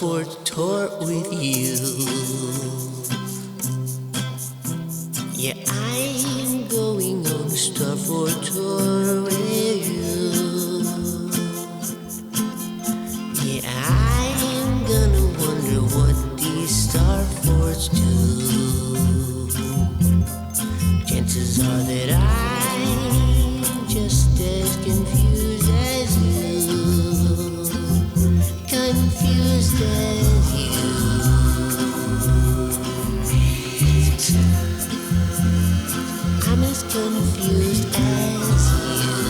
Starfort Tour with you. Yeah, I'm going on a Starfort Tour with you. Yeah, I'm gonna wonder what these Starforts do. Chances are that I'm just as confused as you. Confused as you. I'm as confused as you.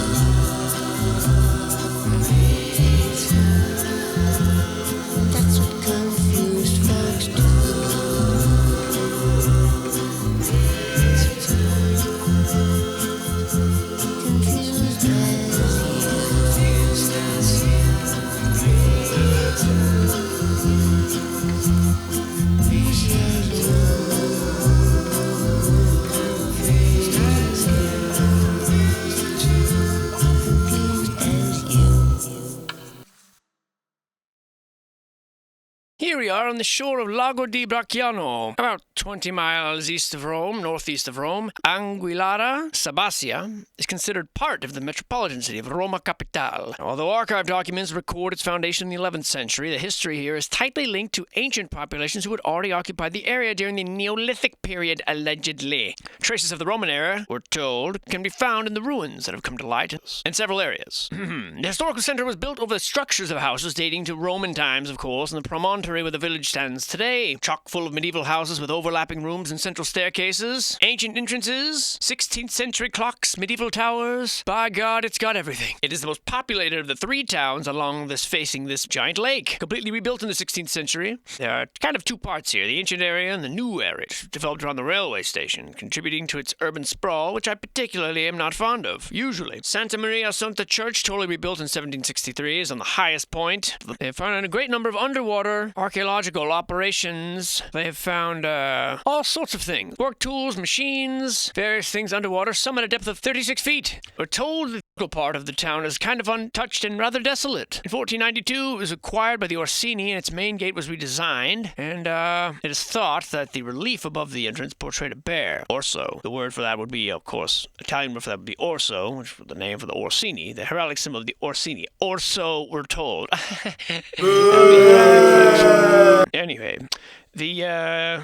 That's what confused folks do. Confused as you. Here we are on the shore of Lago di Bracciano, about 20 miles east of Rome, northeast of Rome. Anguillara Sabazia is considered part of the metropolitan city of Roma Capitale. Although archive documents record its foundation in the 11th century, the history here is tightly linked to ancient populations who had already occupied the area during the Neolithic period, allegedly. Traces of the Roman era, we're told, can be found in the ruins that have come to light in several areas. The historical center was built over the structures of houses dating to Roman times, of course, and the promontory where the village stands today, chock full of medieval houses with overlapping rooms and central staircases, ancient entrances, 16th century clocks, medieval towers. By God, it's got everything. It is the most populated of the three towns along this facing this giant lake, completely rebuilt in the 16th century. There are kind of two parts here, the ancient area and the new area, developed around the railway station, contributing to its urban sprawl, which I particularly am not fond of, usually. Santa Maria Assunta Church, totally rebuilt in 1763, is on the highest point. They have found a great number of underwater archaeological operations. They have found all sorts of things. Work tools, machines, various things underwater, some at a depth of 36 feet. We're told the local part of the town is kind of untouched and rather desolate. In 1492, it was acquired by the Orsini and its main gate was redesigned, and it is thought that the relief above the entrance portrayed a bear. Orso. The word for that would be, of course, Italian word for that would be Orso, which was the name for the Orsini, the heraldic symbol of the Orsini. Orso, we're told. Anyway, the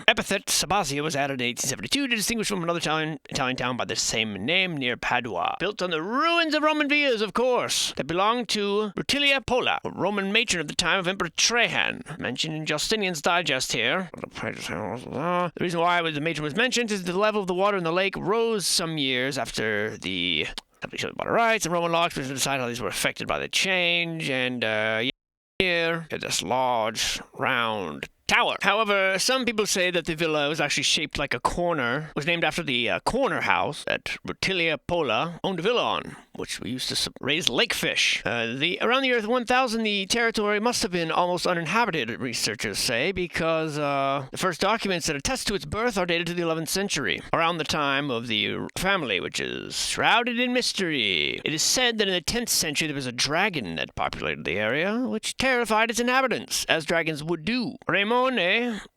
epithet Sabazia was added in 1872 to distinguish from another Italian town by the same name near Padua. Built on the ruins of Roman villas, of course, that belonged to Rutilia Pola, a Roman matron of the time of Emperor Trajan, mentioned in Justinian's digest here. The reason why the matron was mentioned is the level of the water in the lake rose some years after the establishment of water rights and Roman laws, which decided how these were affected by the change, and here, at this large, round tower. However, some people say that the villa was actually shaped like a corner. It was named after the corner house that Rutilia Pola owned a villa on, which we used to raise lake fish. Around the year 1000, the territory must have been almost uninhabited, researchers say, because the first documents that attest to its birth are dated to the 11th century, around the time of the family, which is shrouded in mystery. It is said that in the 10th century there was a dragon that populated the area, which terrified its inhabitants, as dragons would do. Raymond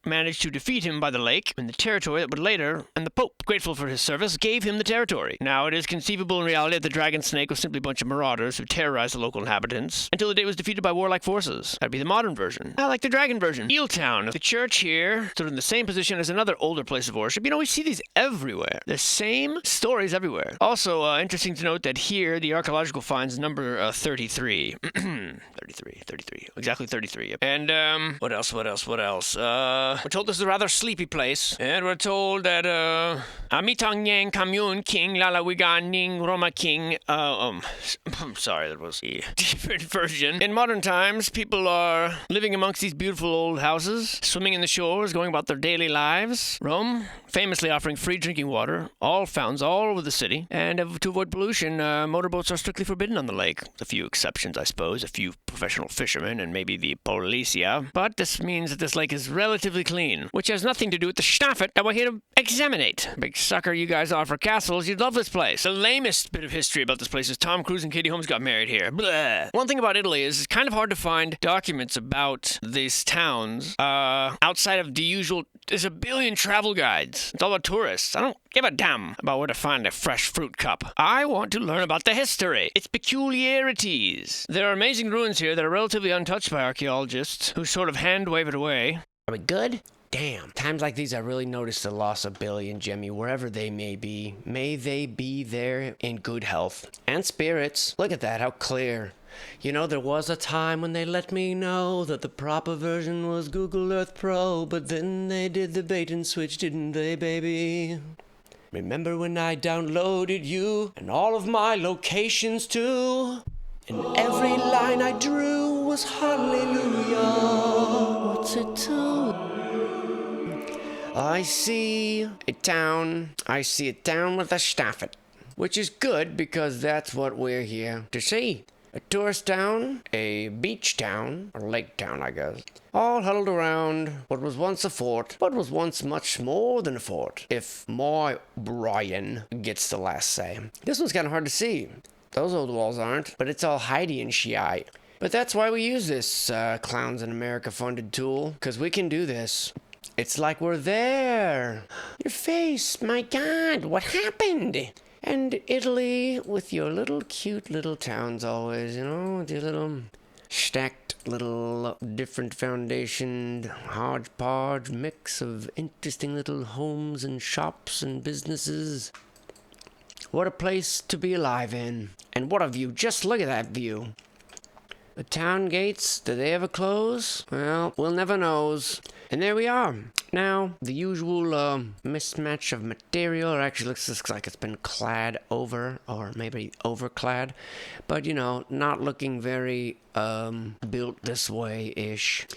managed to defeat him by the lake in the territory that would later, and the Pope, grateful for his service, gave him the territory. Now, it is conceivable in reality that the dragon snake was simply a bunch of marauders who terrorized the local inhabitants until the day it was defeated by warlike forces. That'd be the modern version. I like the dragon version. Eeltown. The church here stood in the same position as another older place of worship. You know, we see these everywhere. The same stories everywhere. Also, interesting to note that here, the archaeological finds number 33. 33. Exactly 33. And, what else? We're told this is a rather sleepy place, and we're told that, Amitang Yang Kamun King Lalawiga Ning Roma King, I'm sorry, that was a different version. In modern times, people are living amongst these beautiful old houses, swimming in the shores, going about their daily lives. Rome, famously offering free drinking water, all fountains all over the city, and to avoid pollution, motorboats are strictly forbidden on the lake. A few exceptions, I suppose, a few professional fishermen, and maybe the policia, but this means that this lake is relatively clean, which has nothing to do with the Starfort that we're here to Examinate. Big sucker you guys are for castles. You'd love this place. The lamest bit of history about this place is Tom Cruise and Katie Holmes got married here. Blah. One thing about Italy is it's kind of hard to find documents about these towns outside of the usual. There's a billion travel guides. It's all about tourists. I don't give a damn about where to find a fresh fruit cup. I want to learn about the history, its peculiarities. There are amazing ruins here that are relatively untouched by archaeologists who sort of hand-wave it away. Are we good? Damn. Times like these, I really notice the loss of Billy and Jimmy, wherever they may be. May they be there in good health. And spirits. Look at that, how clear. You know, there was a time when they let me know that the proper version was Google Earth Pro, but then they did the bait and switch, didn't they, baby? Remember when I downloaded you and all of my locations too? And every line I drew was hallelujah. What's it to? I see a town with a Starfort, which is good because that's what we're here to see. A tourist town, a beach town, or lake town, I guess, all huddled around what was once a fort, but was once much more than a fort, if my Brian gets the last say. This one's kind of hard to see. Those old walls aren't, but it's all Heidi and Shiite. But that's why we use this Clowns in America funded tool, because we can do this. It's like we're there. Your face, my God, what happened? And Italy, with your little cute little towns always, you know, with your little stacked little different foundationed hodgepodge mix of interesting little homes and shops and businesses. What a place to be alive in. And what a view. Just look at that view. The town gates, do they ever close? Well, we'll never knows. And there we are. Now, the usual mismatch of material, or actually looks like it's been clad over, or maybe overclad. But, you know, not looking very built this way-ish.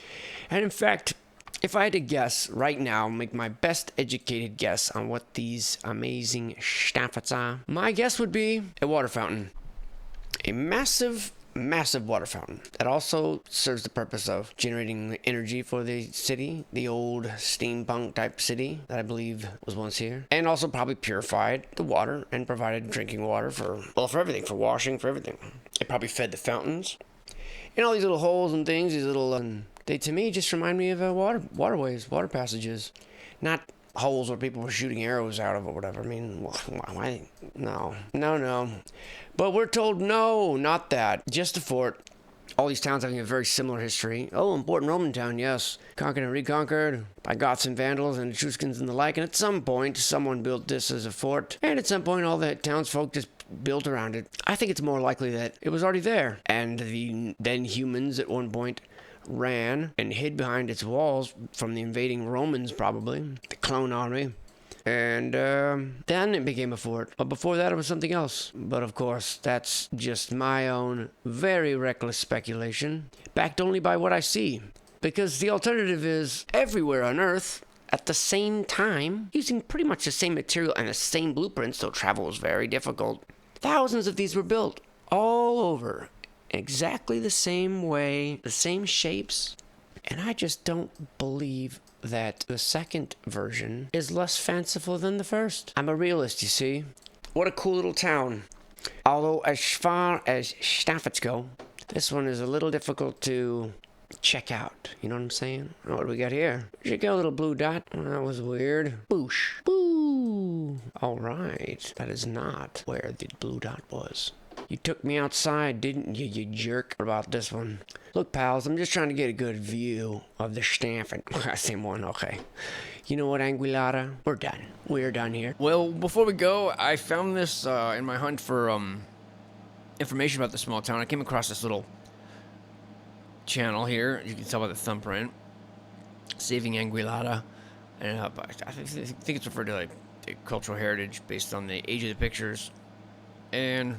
And in fact, if I had to guess right now, make my best educated guess on what these amazing Starforts are, my guess would be a water fountain. A massive water fountain that also serves the purpose of generating energy for the city, the old steampunk type city that I believe was once here, and also probably purified the water and provided drinking water for everything, for washing, for everything. It probably fed the fountains and all these little holes and things. These little they to me just remind me of waterways, water passages, not holes where people were shooting arrows out of or whatever. I mean, why? No. But we're told no, not that. Just a fort. All these towns having a very similar history. Oh, important Roman town, yes. Conquered and reconquered by Goths and Vandals and Etruscans and the like. And at some point, someone built this as a fort. And at some point, all the townsfolk just built around it. I think it's more likely that it was already there. And the then humans at one point ran and hid behind its walls from the invading Romans, probably. The clone army. And then it became a fort. But before that, it was something else. But of course, that's just my own very reckless speculation, backed only by what I see. Because the alternative is everywhere on Earth, at the same time, using pretty much the same material and the same blueprints, though travel was very difficult. Thousands of these were built all over, exactly the same way, the same shapes. And I just don't believe that the second version is less fanciful than the first. I'm a realist, you see. What a cool little town. Although as far as Starforts go, this one is a little difficult to check out. You know what I'm saying? What do we got here? Did you get a little blue dot? Oh, that was weird. Boosh. Boo. All right. That is not where the blue dot was. You took me outside, didn't you, you jerk? What about this one? Look, pals, I'm just trying to get a good view of the Starfort. Same one, okay. You know what, Anguillara? We're done. We're done here. Well, before we go, I found this in my hunt for information about the small town. I came across this little channel here. You can tell by the thumbprint. Saving Anguillara. And I think it's referred to like the cultural heritage based on the age of the pictures. And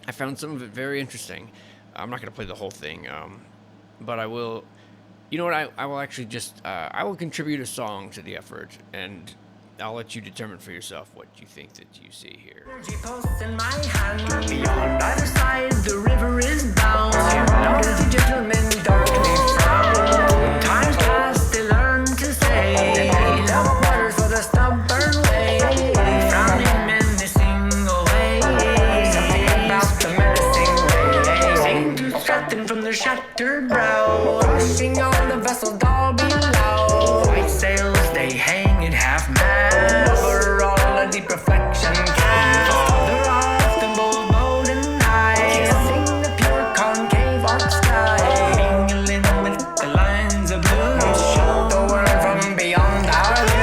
I found some of it very interesting. I'm not going to play the whole thing, but I will. You know what? I will actually just. I will contribute a song to the effort, and I'll let you determine for yourself what you think that you see here. Energy posts in my hand. Beyond either side, the river is bound. Noble gentlemen darkly frown. Times past, they learn to say. Double waters for the it half-mast. Overall, a deep reflection cast. Father of the bold, golden eye, kissing the pure concave arc sky, mingling with the lines of blue, show the world from beyond our view.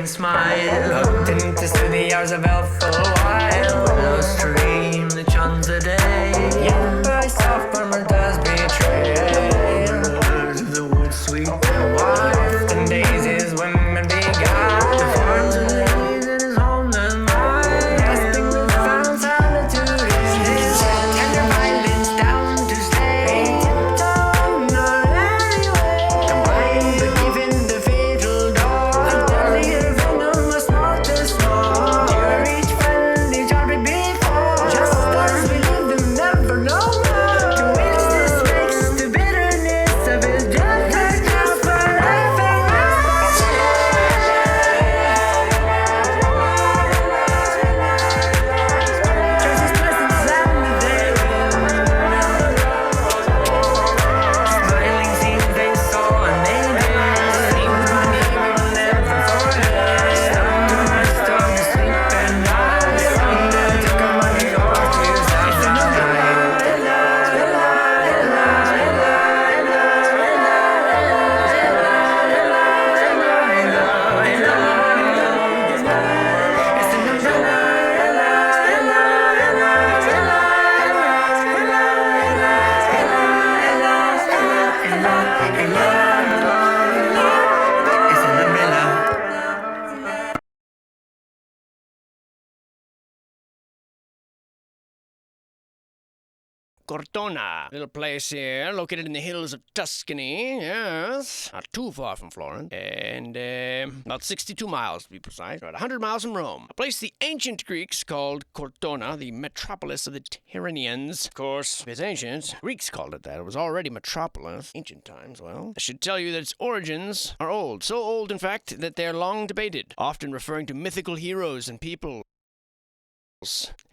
Smile, hooked into the hours of elful while. No stream that shuns the day, yet by soft murmur does betray. Birds of the wood sweet and wild, and daisies women beguile. The farms of leaves in his home the mine, gasping with found solitude is his. Tender violence down to stay, tiptoe not anyway. Combined but given the fatal dawn, a deadlier venom was small to small. Dear each friend, each heartbeat before, just as we leave them never no more. To which this makes the bitterness of his death is just forever. Just his presence and the therein. Smiling seems they saw and they did. Seems my name will never forget. Stuck to my stomach to sleep and die. Someday took a money off to his Cortona, little place here, located in the hills of Tuscany, yes, not too far from Florence, and about 62 miles to be precise, about 100 miles from Rome. A place the ancient Greeks called Cortona, the metropolis of the Tyrrhenians. Of course, it's ancient. Greeks called it that. It was already metropolis. Ancient times, well. I should tell you that its origins are old. So old, in fact, that they're long debated, often referring to mythical heroes and peoples.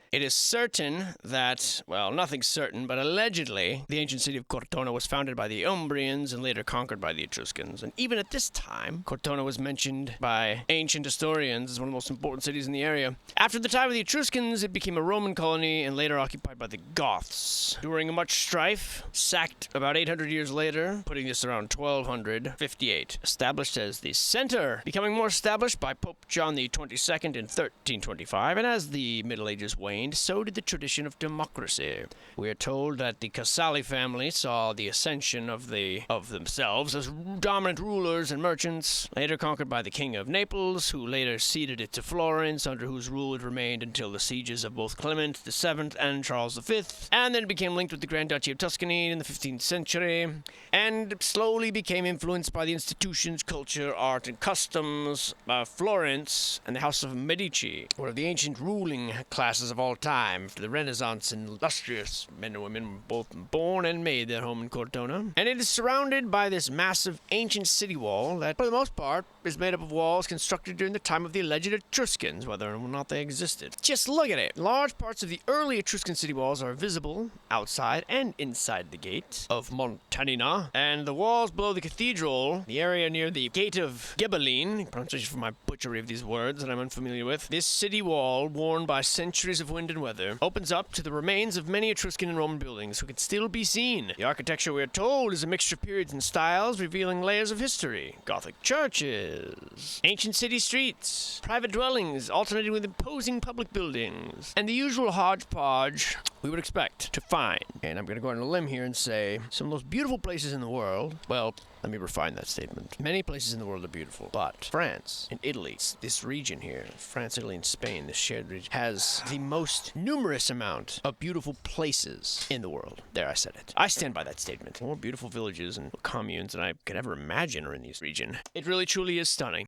It is certain that, well, nothing's certain, but allegedly, the ancient city of Cortona was founded by the Umbrians and later conquered by the Etruscans. And even at this time, Cortona was mentioned by ancient historians as one of the most important cities in the area. After the time of the Etruscans, it became a Roman colony and later occupied by the Goths. During much strife, sacked about 800 years later, putting this around 1258. Established as the center, becoming more established by Pope John the 22nd in 1325, and as the Middle Ages waned, so did the tradition of democracy. We are told that the Casali family saw the ascension of themselves as dominant rulers and merchants, later conquered by the King of Naples, who later ceded it to Florence, under whose rule it remained until the sieges of both Clement VII and Charles V, and then became linked with the Grand Duchy of Tuscany in the 15th century, and slowly became influenced by the institutions, culture, art, and customs of Florence and the House of Medici, one of the ancient ruling classes of all time. For the Renaissance and illustrious men and women were both born and made their home in Cortona. And it is surrounded by this massive ancient city wall that, for the most part, is made up of walls constructed during the time of the alleged Etruscans, whether or not they existed. Just look at it. Large parts of the early Etruscan city walls are visible outside and inside the gate of Montanina, and the walls below the cathedral, the area near the gate of Ghibelline, pronunciation for my butchery of these words that I'm unfamiliar with, this city wall, worn by centuries of wind and weather, opens up to the remains of many Etruscan and Roman buildings who can still be seen. The architecture, we are told, is a mixture of periods and styles, revealing layers of history. Gothic churches, ancient city streets, private dwellings alternating with imposing public buildings, and the usual hodgepodge we would expect to find. And I'm going to go on a limb here and say some of the most beautiful places in the world. Well, let me refine that statement. Many places in the world are beautiful, but France and Italy, this region here, France, Italy, and Spain, this shared region, has the most numerous amount of beautiful places in the world. There, I said it. I stand by that statement. More beautiful villages and communes than I could ever imagine are in this region. It really, truly is stunning.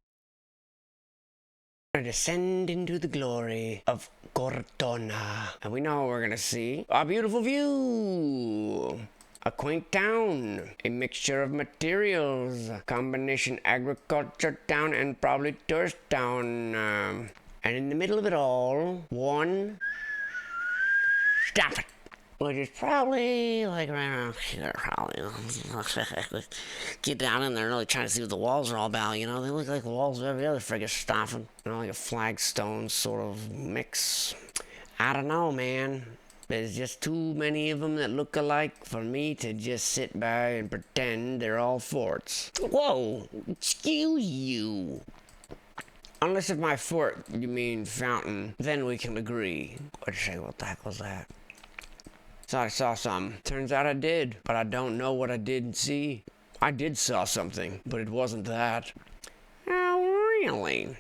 To descend into the glory of Cortona. And we know what we're gonna see. A beautiful view. A quaint town. A mixture of materials. Combination agriculture town and probably tourist town. And in the middle of it all, one Starfort, which is probably like right around here, probably. Get down in there and really trying to see what the walls are all about, you know? They look like the walls of every other friggin' Starfort. You know, like a flagstone sort of mix. I don't know, man. There's just too many of them that look alike for me to just sit by and pretend they're all forts. Whoa! Excuse you. Unless if my fort, you mean fountain, then we can agree. What'd you say? What the heck was that? Thought I saw something. Turns out I did, but I don't know what I did see. I did saw something, but it wasn't that. Oh, really?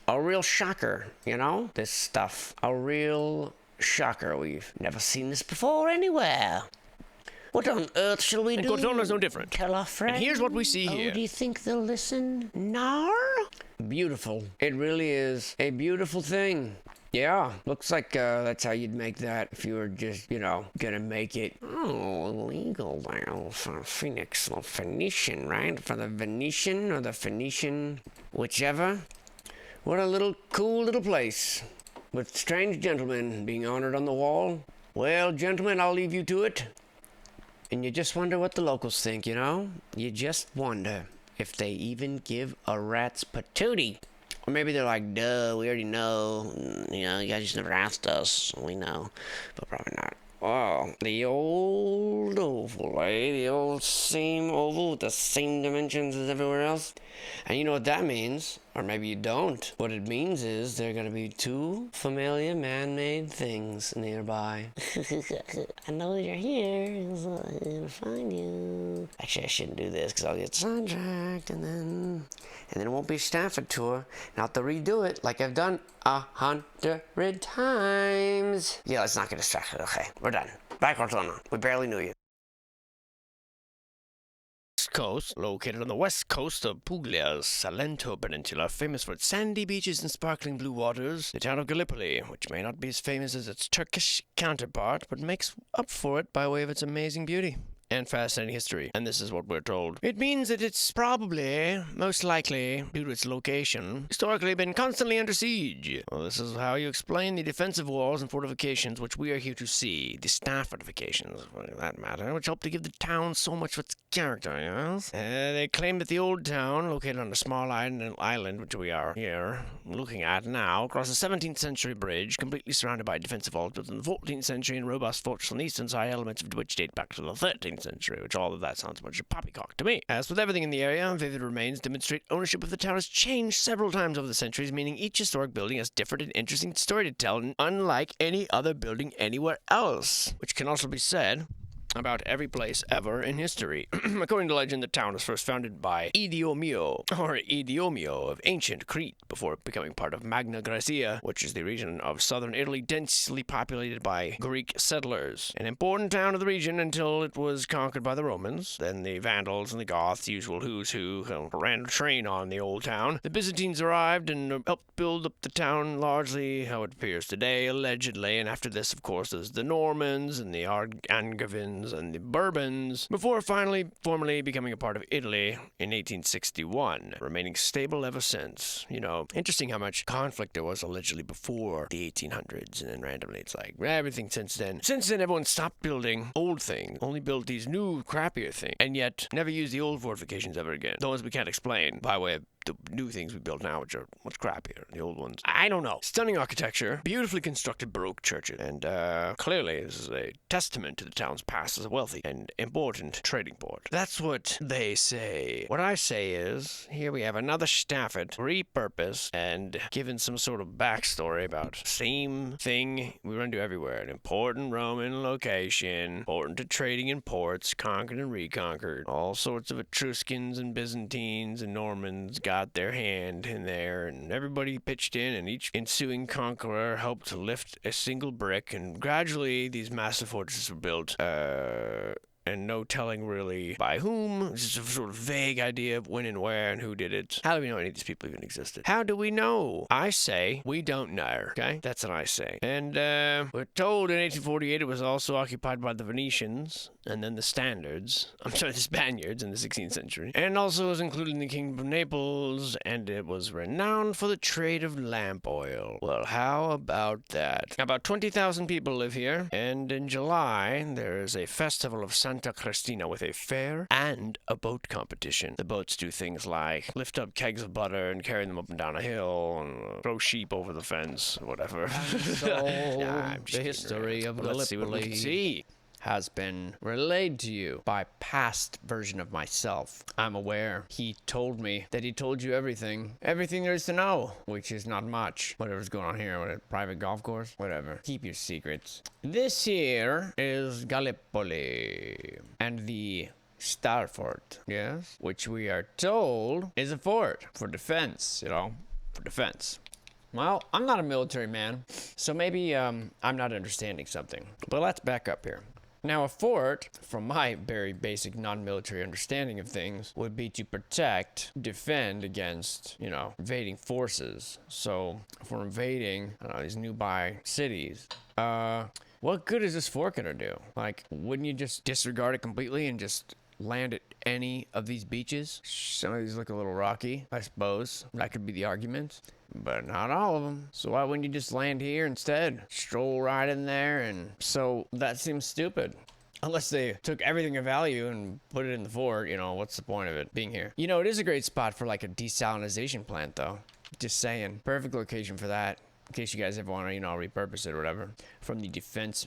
A real shocker, you know? This stuff. A real shocker. We've never seen this before anywhere. What on earth shall we do? And Cortona's no different. Tell our friends. And here's what we see here. Oh, do you think they'll listen? Nar? Beautiful. It really is a beautiful thing. Yeah, looks like that's how you'd make that if you were just, you know, gonna make it, illegal now for Phoenix or Phoenician, right? For the Venetian or the Phoenician, whichever. What a little cool little place with strange gentlemen being honored on the wall. Well, gentlemen, I'll leave you to it. And you just wonder what the locals think, you know? You just wonder if they even give a rat's patootie. Or maybe they're like, duh, we already know. You know, you guys just never asked us. We know. But probably not. Oh, the old oval, eh? The old same oval with the same dimensions as everywhere else. And you know what that means? Or maybe you don't. What it means is there are going to be two familiar man-made things nearby. I know you're here. I'm going to find you. Actually, I shouldn't do this because I'll get sidetracked and then it won't be Starfort Tour. And I'll have to redo it like I've done 100 times. Yeah, let's not get distracted. Okay, we're done. Bye, Cortona. We barely knew you. Coast, located on the west coast of Puglia's Salento Peninsula, famous for its sandy beaches and sparkling blue waters, the town of Gallipoli, which may not be as famous as its Turkish counterpart, but makes up for it by way of its amazing beauty and fascinating history. And this is what we're told. It means that it's probably, most likely, due to its location, historically been constantly under siege. Well, this is how you explain the defensive walls and fortifications which we are here to see. The Starfort fortifications, for that matter, which help to give the town so much of its character, yes? They claim that the old town, located on a small island, which we are here looking at now, across a 17th century bridge, completely surrounded by defensive walls built in the 14th century and robust fortress on the eastern side, elements of which date back to the 13th century, which all of that sounds a bunch of poppycock to me. As with everything in the area, vivid remains demonstrate ownership of the town has changed several times over the centuries, meaning each historic building has different and interesting story to tell, unlike any other building anywhere else, which can also be said about every place ever in history. According to legend, the town was first founded by Idiomio of ancient Crete before becoming part of Magna Graecia, which is the region of southern Italy densely populated by Greek settlers. An important town of the region until it was conquered by the Romans. Then the Vandals and the Goths, the usual who's who, ran a train on the old town. The Byzantines arrived and helped build up the town largely how it appears today, allegedly, and after this, of course, there's the Normans and the Angevins and the Bourbons, before finally formally becoming a part of Italy in 1861, remaining stable ever since. You know, interesting how much conflict there was allegedly before the 1800s, and then randomly it's like everything since then. Since then, everyone stopped building old things, only built these new, crappier things, and yet never used the old fortifications ever again. Those we can't explain by way of the new things we build now, which are much crappier than the old ones. I don't know. Stunning architecture, beautifully constructed Baroque churches, and clearly this is a testament to the town's past as a wealthy and important trading port. That's what they say. What I say is, here we have another Stafford repurposed and given some sort of backstory about same thing we run into everywhere. An important Roman location, important to trading in ports, conquered and reconquered. All sorts of Etruscans and Byzantines and Normans got their hand in there, and everybody pitched in, and each ensuing conqueror helped to lift a single brick, and gradually these massive fortresses were built. And no telling really by whom. It's just a sort of vague idea of when and where and who did it. How do we know any of these people even existed? How do we know? I say we don't know, okay? That's what I say. And we're told in 1848 it was also occupied by the Venetians, and then the the Spaniards in the 16th century. And also was included in the Kingdom of Naples, and it was renowned for the trade of lamp oil. Well, how about that? About 20,000 people live here, and in July there is a festival of Santa Cristina with a fair and a boat competition. The boats do things like lift up kegs of butter and carry them up and down a hill and throw sheep over the fence, whatever. So, the history of Let's see what we can Gallipoli see. has been relayed to you by past version of myself. I'm aware. He told me that he told you everything there is to know, which is not much. Whatever's going on here, what, a private golf course, whatever. Keep your secrets. This here is Gallipoli and the Starfort, yes, which we are told is a fort for defense, for defense. Well, I'm not a military man, so maybe I'm not understanding something. But let's back up here. Now, a fort, from my very basic non-military understanding of things, would be to protect, defend against, invading forces. So, if we're invading, these nearby cities, what good is this fort gonna do? Like, wouldn't you just disregard it completely and just land at any of these beaches? Some of these look a little rocky, I suppose. That could be the argument. But not all of them. So why wouldn't you just land here instead? Stroll right in there, and so that seems stupid. Unless they took everything of value and put it in the fort, what's the point of it being here? It is a great spot for like a desalinization plant though. Just saying. Perfect location for that. In case you guys ever want to, repurpose it or whatever. From the defense,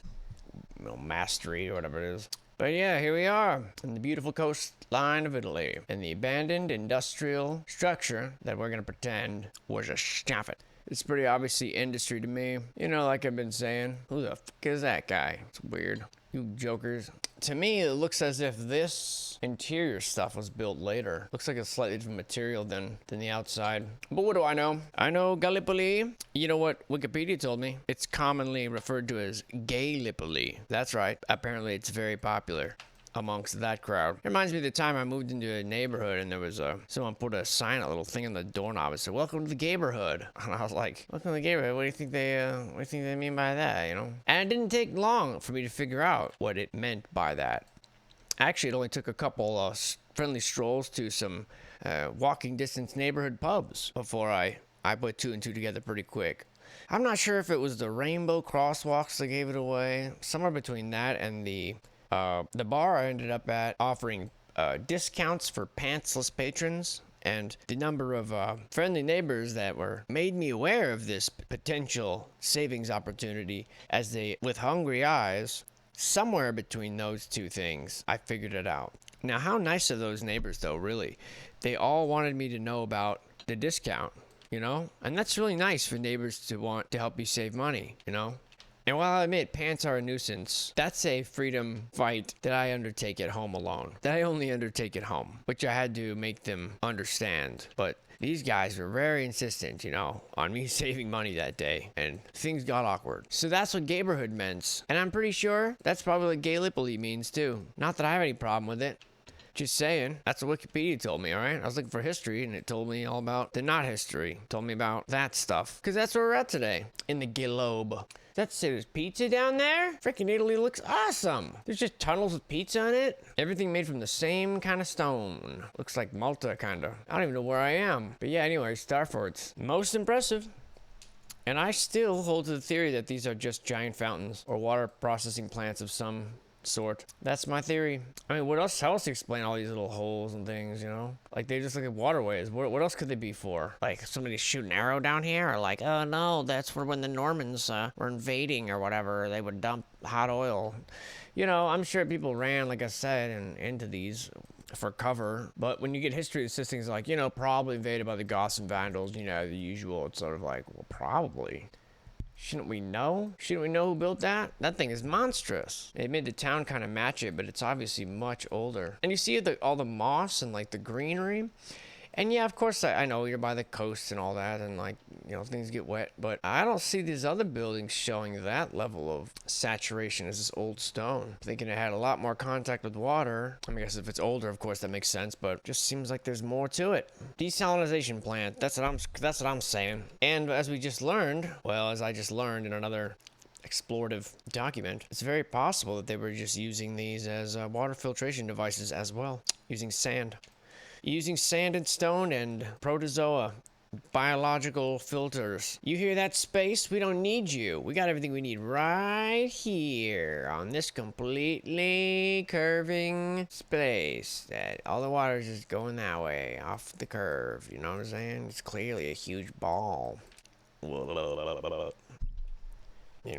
mastery or whatever it is. But yeah, here we are in the beautiful coastline of Italy, in the abandoned industrial structure that we're gonna pretend was a Stafford. It's pretty obviously industry to me. Like I've been saying, who the fuck is that guy? It's weird. You jokers. To me, it looks as if this interior stuff was built later. Looks like a slightly different material than the outside. But what do I know? I know Gallipoli. You know what Wikipedia told me? It's commonly referred to as Gallipoli. That's right. Apparently, it's very popular amongst that crowd. It reminds me of the time I moved into a neighborhood and there was someone put a sign, a little thing on the doorknob. It said, "Welcome to the neighborhood." And I was like, "Welcome to the neighborhood? What do you think they mean by that?" And it didn't take long for me to figure out what it meant by that. Actually, it only took a couple friendly strolls to some walking distance neighborhood pubs before I put two and two together pretty quick. I'm not sure if it was the rainbow crosswalks that gave it away. Somewhere between that and the bar I ended up at offering discounts for pantsless patrons, and the number of friendly neighbors that made me aware of this potential savings opportunity as they, with hungry eyes, somewhere between those two things, I figured it out. Now, how nice are those neighbors, though, really? They all wanted me to know about the discount, And that's really nice for neighbors to want to help you save money, And while I admit pants are a nuisance, that's a freedom fight that I undertake at home alone. That I only undertake at home, which I had to make them understand. But these guys were very insistent, on me saving money that day, and things got awkward. So that's what neighborhood meant. And I'm pretty sure that's probably what Gallipoli means too. Not that I have any problem with it. Just saying. That's what Wikipedia told me, alright? I was looking for history, and it told me all about the not history. It told me about that stuff. Because that's where we're at today. In the globe. That's there's pizza down there? Freaking Italy looks awesome. There's just tunnels with pizza in it. Everything made from the same kind of stone. Looks like Malta, kind of. I don't even know where I am. But yeah, anyway, Starfort's most impressive. And I still hold to the theory that these are just giant fountains or water processing plants of some sort. That's my theory. I mean, what else? How else to explain all these little holes and things, you know? Like, they just look at waterways. What else could they be for? Like, somebody shoot an arrow down here? Or like, oh no, that's for when the Normans were invading or whatever. They would dump hot oil. You know, I'm sure people ran, like I said, into these for cover. But when you get history, it's just things like, you know, probably invaded by the Goths and Vandals, you know, the usual. It's sort of like, well, probably. Shouldn't we know? Shouldn't we know who built that? That thing is monstrous. It made the town kind of match it, but it's obviously much older. And you see all the moss and like the greenery. And yeah, of course, I know you're by the coast and all that, and like, you know, things get wet, but I don't see these other buildings showing that level of saturation as this old stone. Thinking it had a lot more contact with water. I mean, I guess if it's older, of course, that makes sense, but it just seems like there's more to it. Desalinization plant. That's what I'm saying. And as we just learned, well, as I just learned in another explorative document, it's very possible that they were just using these as water filtration devices as well, using sand. Using sand and stone and protozoa biological filters. You hear that, space? We don't need you. We got everything we need right here on this completely curving space. That all the water is just going that way off the curve. You know what I'm saying? It's clearly a huge ball. You know,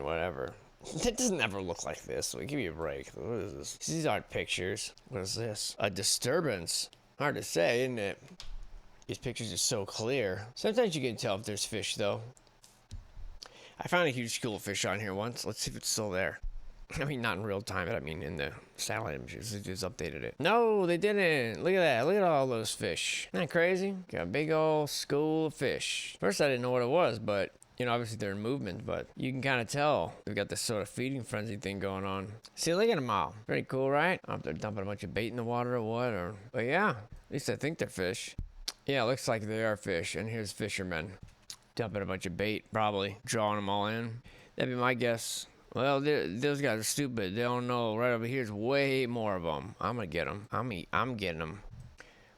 whatever. It doesn't ever look like this. Give me a break. What is this? These aren't pictures. What is this? A disturbance. Hard to say, isn't it? These pictures are so clear. Sometimes you can tell if there's fish, though. I found a huge school of fish on here once. Let's see if it's still there. I mean, not in real time, but I mean in the satellite images. They just updated it. No, they didn't. Look at that. Look at all those fish. Isn't that crazy? Got a big old school of fish. First, I didn't know what it was, but you know, obviously they're in movement, but you can kind of tell they've got this sort of feeding frenzy thing going on. See, look at them all. Pretty cool, right? I don't know if they're dumping a bunch of bait in the water or what, but yeah, at least I think they're fish. Yeah, it looks like they are fish, and here's fishermen dumping a bunch of bait, probably drawing them all in. That'd be my guess. Well, those guys are stupid. They don't know. Right over here's way more of them. I'm gonna get them. I'm getting them.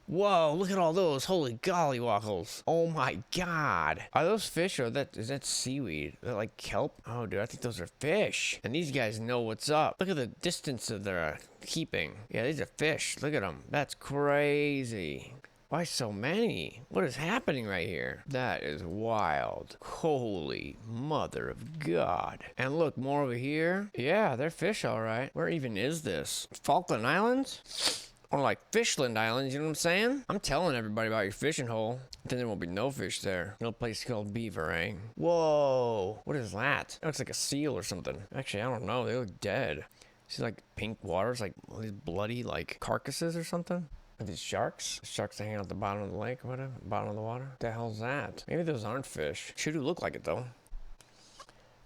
Whoa, look at all those. Holy gollywoggles. Oh my god. Are those fish or is that seaweed? Is that like kelp? Oh, dude, I think those are fish. And these guys know what's up. Look at the distance that they're keeping. Yeah, these are fish. Look at them. That's crazy. Why so many? What is happening right here? That is wild. Holy mother of God. And look, more over here. Yeah, they're fish, all right. Where even is this? Falkland Islands? Or like Fishland Islands, you know what I'm saying? I'm telling everybody about your fishing hole. Then there won't be no fish there. No place called Beaver, eh? Whoa. What is that? That looks like a seal or something. Actually, I don't know. They look dead. See like pink waters, like all these bloody like carcasses or something? Are these sharks? Sharks that hang out at the bottom of the lake or whatever? Bottom of the water? What the hell's that? Maybe those aren't fish. Sure do look like it though.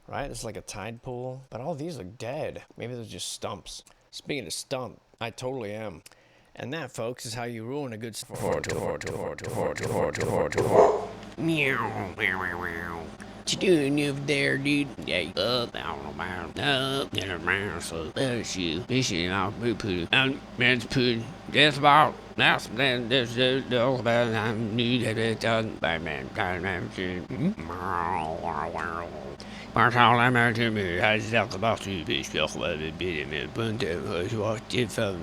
Right? It's like a tide pool. But all these look dead. Maybe those are just stumps. Speaking of stump, I totally am. And that, folks, is how you ruin a good Meow. What you doing over there, dude? Yeah, up, out about, up, and around, so that's you. Fishing out, poo. Man's poo. Just about, that's all about, I knew that it done by man, maar zou alleen maar te meer. Hij zegt about to be spel met binnen met punten. Zoals dit van